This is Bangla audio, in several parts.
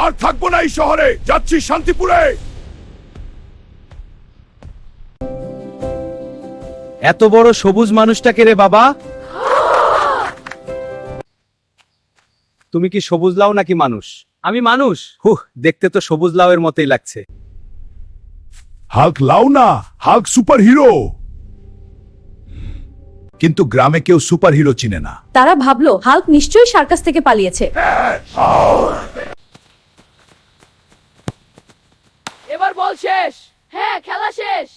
আর থাকবো না এই শহরে, যাচ্ছি শান্তিপুরে। এত বড় সবুজ মানুষটাকে রে বাবা? তুমি কি সবুজ লাউ নাকি মানুষ? আমি মানুষ। দেখতে তো সবুজ লাউয়ের মতোই লাগছে। হাল্ক লাউ না, হাল্ক সুপার হিরো। কিন্তু গ্রামে কেউ সুপার হিরো চিনে না। তারা ভাবলো হাল্ক নিশ্চয়ই সার্কাস থেকে পালিয়েছে। এবার বল শেষ। হ্যাঁ, খেলা শেষ।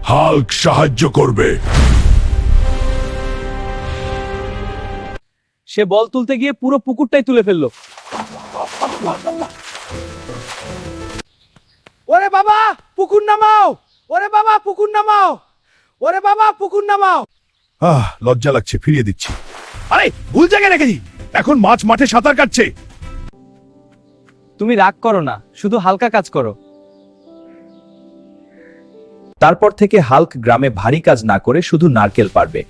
হাল্ক সাহায্য করবে। সে বল তুলতে গিয়ে পুরো পুকুরটাই তুলে ফেললো। ওরে বাবা, পুকুর নামাও! ওরে বাবা, পুকুর নামাও! ওরে বাবা, পুকুর নামাও! লজ্জা লাগছে, ফিরিয়ে দিচ্ছি। আরে ভুল জায়গায় রেখেছি। এখন মাছ মাঠে সাঁতার কাটছে। তুমি রাগ করো না, শুধু হালকা কাজ করো। তারপর থেকে হাল্ক গ্রামে ভারী কাজ না করে শুধু নারকেল পারবে।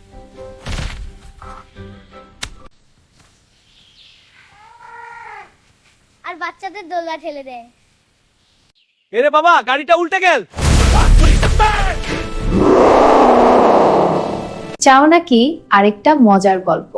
আর বাচ্চাদের দোলনা ঠেলে দেয়। এরে বাবা, গাড়িটা উল্টে গেল। চাও নাকি আরেকটা মজার গল্প?